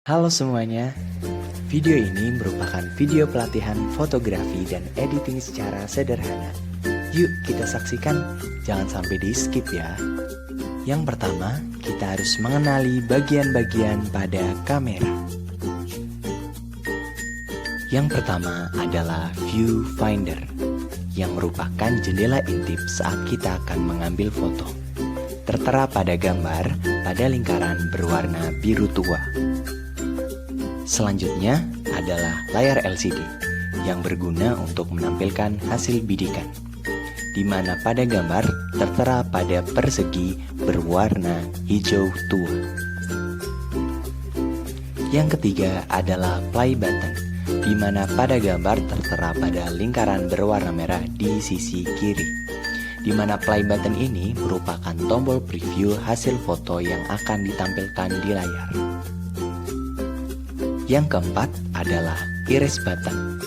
Halo semuanya, video ini merupakan video pelatihan fotografi dan editing secara sederhana. Yuk kita saksikan, jangan sampai di skip ya. Yang pertama, kita harus mengenali bagian-bagian pada kamera. Yang pertama adalah viewfinder, yang merupakan jendela intip saat kita akan mengambil foto. Tertera pada gambar pada lingkaran berwarna biru tua. Selanjutnya adalah layar LCD yang berguna untuk menampilkan hasil bidikan, di mana pada gambar tertera pada persegi berwarna hijau tua. Yang ketiga adalah play button, di mana pada gambar tertera pada lingkaran berwarna merah di sisi kiri, di mana play button ini merupakan tombol preview hasil foto yang akan ditampilkan di layar. Yang keempat adalah erase button,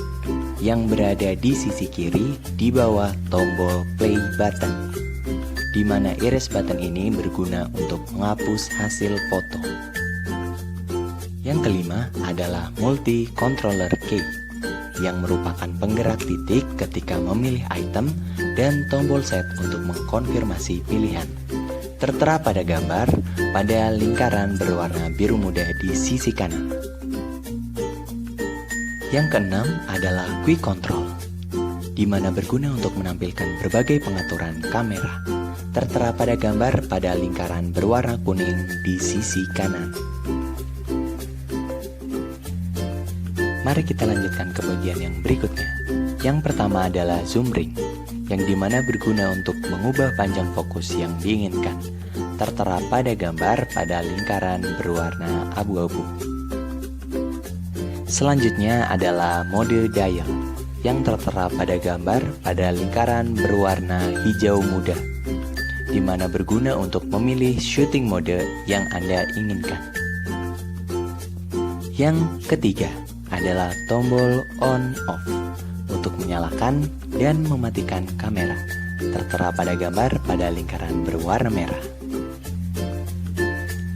yang berada di sisi kiri di bawah tombol play button, di mana erase button ini berguna untuk menghapus hasil foto. Yang kelima adalah multi controller key, yang merupakan penggerak titik ketika memilih item dan tombol set untuk mengkonfirmasi pilihan. Tertera pada gambar pada lingkaran berwarna biru muda di sisi kanan. Yang keenam adalah quick control, di mana berguna untuk menampilkan berbagai pengaturan kamera. Tertera pada gambar pada lingkaran berwarna kuning di sisi kanan. Mari kita lanjutkan ke bagian yang berikutnya. Yang pertama adalah zoom ring, yang dimana berguna untuk mengubah panjang fokus yang diinginkan. Tertera pada gambar pada lingkaran berwarna abu-abu. Selanjutnya adalah mode dial, yang tertera pada gambar pada lingkaran berwarna hijau muda, di mana berguna untuk memilih shooting mode yang Anda inginkan. Yang ketiga adalah tombol on off untuk menyalakan dan mematikan kamera. Tertera pada gambar pada lingkaran berwarna merah.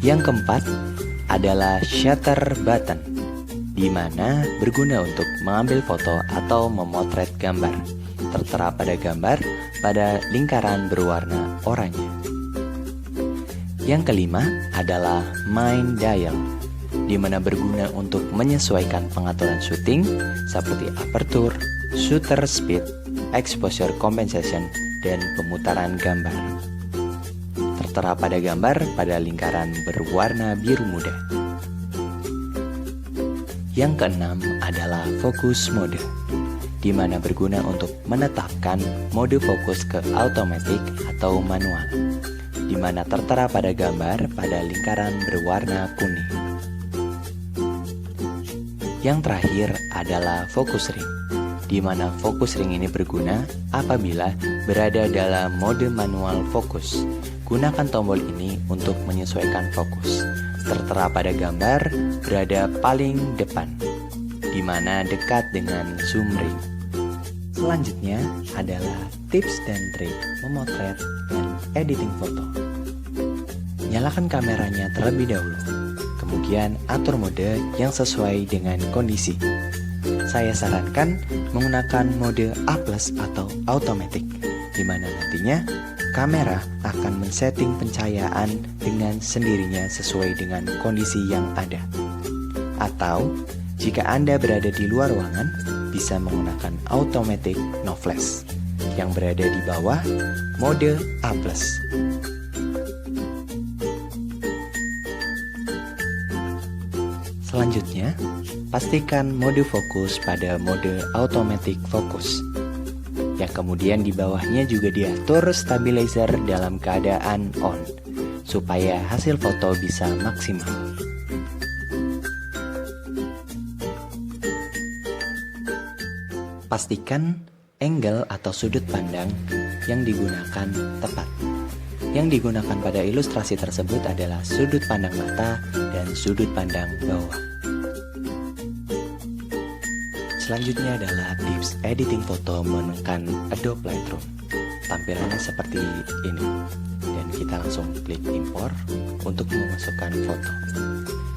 Yang keempat adalah shutter button, di mana berguna untuk mengambil foto atau memotret gambar. Tertera pada gambar pada lingkaran berwarna oranye. Yang kelima adalah main dial, di mana berguna untuk menyesuaikan pengaturan syuting seperti aperture, shutter speed, exposure compensation, dan pemutaran gambar. Tertera pada gambar pada lingkaran berwarna biru muda. Yang keenam adalah focus mode, di mana berguna untuk menetapkan mode fokus ke automatic atau manual, di mana tertera pada gambar pada lingkaran berwarna kuning. Yang terakhir adalah focus ring, di mana focus ring ini berguna apabila berada dalam mode manual fokus. Gunakan tombol ini untuk menyesuaikan fokus. Tertera pada gambar berada paling depan, di mana dekat dengan zoom ring. Selanjutnya adalah tips dan trik memotret dan editing foto. Nyalakan kameranya terlebih dahulu, kemudian atur mode yang sesuai dengan kondisi. Saya sarankan menggunakan mode A+ atau automatic, di mana nantinya kamera akan men-setting pencahayaan dengan sendirinya sesuai dengan kondisi yang ada. Atau jika Anda berada di luar ruangan, bisa menggunakan automatic no flash yang berada di bawah mode A+. Selanjutnya, pastikan mode fokus pada mode automatic focus, yang kemudian di bawahnya juga diatur stabilizer dalam keadaan on, supaya hasil foto bisa maksimal. Pastikan angle atau sudut pandang yang digunakan tepat. Yang digunakan pada ilustrasi tersebut adalah sudut pandang mata dan sudut pandang bawah. Selanjutnya adalah tips editing foto menggunakan Adobe Lightroom. Tampilannya seperti ini. Dan kita langsung klik import untuk memasukkan foto.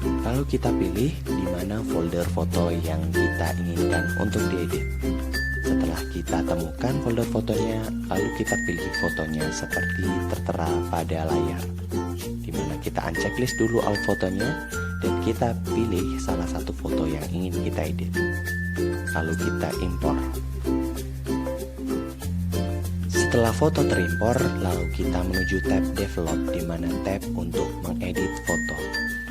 Lalu kita pilih di mana folder foto yang kita inginkan untuk diedit. Setelah kita temukan folder fotonya, lalu kita pilih fotonya seperti tertera pada layar, di mana kita unchecklist dulu all fotonya dan kita pilih salah satu foto yang ingin kita edit. Lalu kita impor. Setelah foto terimpor, lalu kita menuju tab Develop, di mana tab untuk mengedit foto,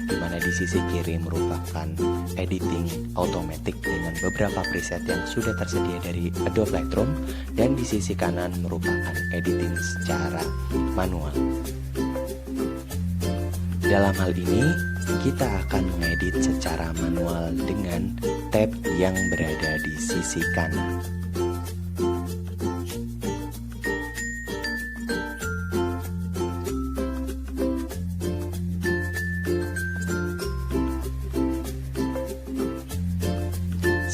di mana di sisi kiri merupakan editing automatic dengan beberapa preset yang sudah tersedia dari Adobe Lightroom, dan di sisi kanan merupakan editing secara manual. Dalam hal ini, kita akan mengedit secara manual dengan tab yang berada di sisi kanan.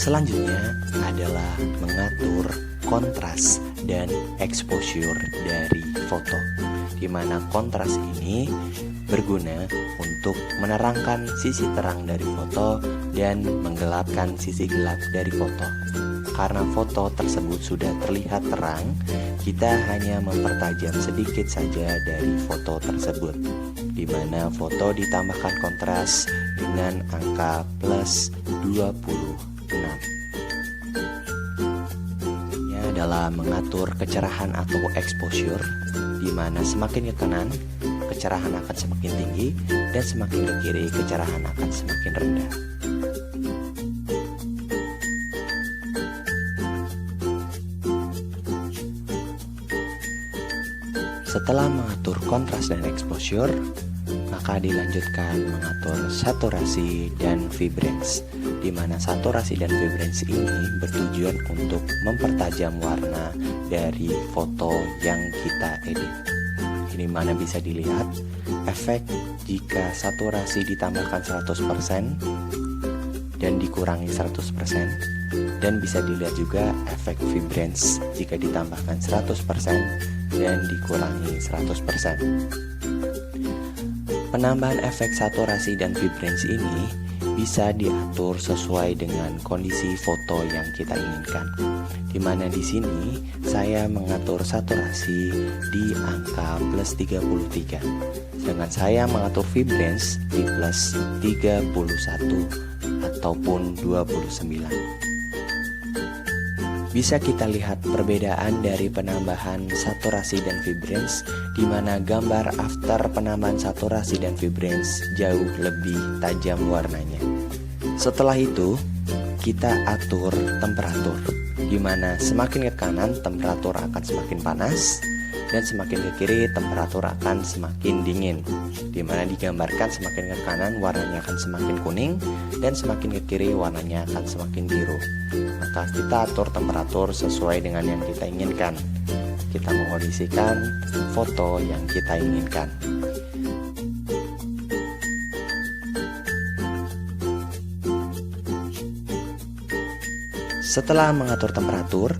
Selanjutnya adalah mengatur kontras dan exposure dari foto, di mana kontras ini berguna untuk menerangkan sisi terang dari foto dan menggelapkan sisi gelap dari foto. Karena foto tersebut sudah terlihat terang, kita hanya mempertajam sedikit saja dari foto tersebut, di mana foto ditambahkan kontras dengan angka plus 26. Ini adalah mengatur kecerahan atau exposure, di mana semakin ke kanan kecerahan akan semakin tinggi dan semakin ke kiri kecerahan akan semakin rendah. Setelah mengatur kontras dan exposure, maka dilanjutkan mengatur saturasi dan vibrance, di mana saturasi dan vibrance ini bertujuan untuk mempertajam warna dari foto yang kita edit. Ini mana bisa dilihat efek jika saturasi ditambahkan 100% dan dikurangi 100%, dan bisa dilihat juga efek vibrance jika ditambahkan 100% dan dikurangi 100%. Penambahan efek saturasi dan vibrance ini bisa diatur sesuai dengan kondisi foto yang kita inginkan. Di mana di sini saya mengatur saturasi di angka plus 33, sedangkan saya mengatur vibrance di plus 31 ataupun 29. Bisa kita lihat perbedaan dari penambahan saturasi dan vibrance, di mana gambar after penambahan saturasi dan vibrance jauh lebih tajam warnanya. Setelah itu, kita atur temperatur, di mana semakin ke kanan temperatur akan semakin panas, dan semakin ke kiri temperatur akan semakin dingin, di mana digambarkan semakin ke kanan warnanya akan semakin kuning, dan semakin ke kiri warnanya akan semakin biru. Maka kita atur temperatur sesuai dengan yang kita inginkan. Kita mengkondisikan foto yang kita inginkan. Setelah mengatur temperatur,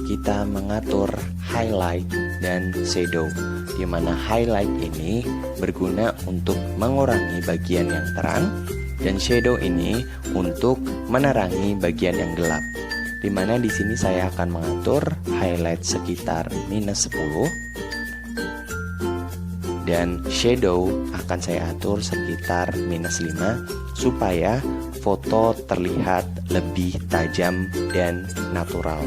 kita mengatur highlight dan shadow, di mana highlight ini berguna untuk mengurangi bagian yang terang dan shadow ini untuk menerangi bagian yang gelap. Di mana di sini saya akan mengatur highlight sekitar minus 10 dan shadow akan saya atur sekitar minus 5 supaya foto terlihat lebih tajam dan natural.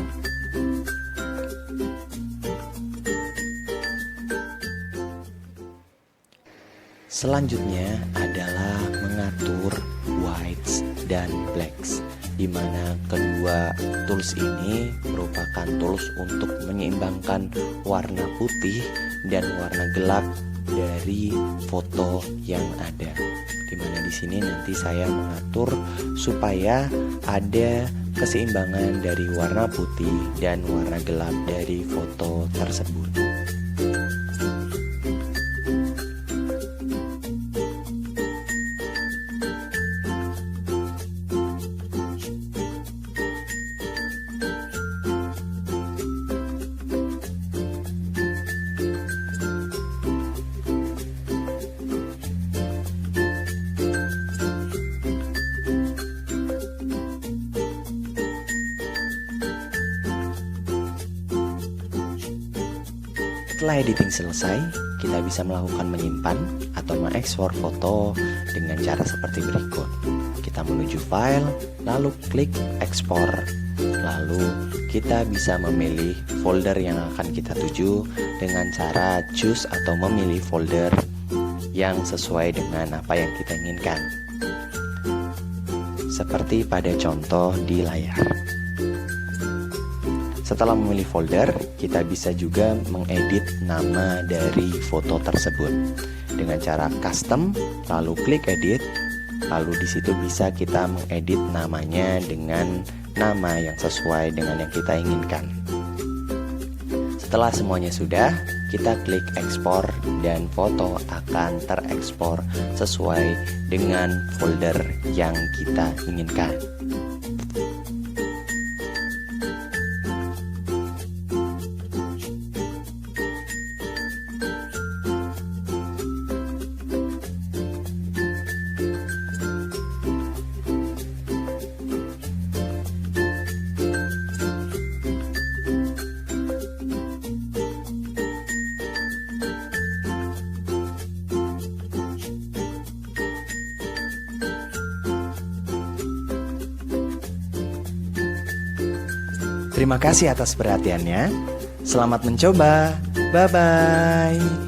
Selanjutnya adalah mengatur whites dan blacks, di mana kedua tools ini merupakan tools untuk menyeimbangkan warna putih dan warna gelap dari foto yang ada. Di mana di sini nanti saya mengatur supaya ada keseimbangan dari warna putih dan warna gelap dari foto tersebut. Setelah editing selesai, kita bisa melakukan menyimpan atau mengekspor foto dengan cara seperti berikut. Kita menuju file, lalu klik ekspor. Lalu kita bisa memilih folder yang akan kita tuju dengan cara choose atau memilih folder yang sesuai dengan apa yang kita inginkan. Seperti pada contoh di layar. Setelah memilih folder, kita bisa juga mengedit nama dari foto tersebut dengan cara custom, lalu klik edit, lalu di situ bisa kita mengedit namanya dengan nama yang sesuai dengan yang kita inginkan. Setelah semuanya sudah, kita klik ekspor dan foto akan terekspor sesuai dengan folder yang kita inginkan. Terima kasih atas perhatiannya. Selamat mencoba. Bye-bye.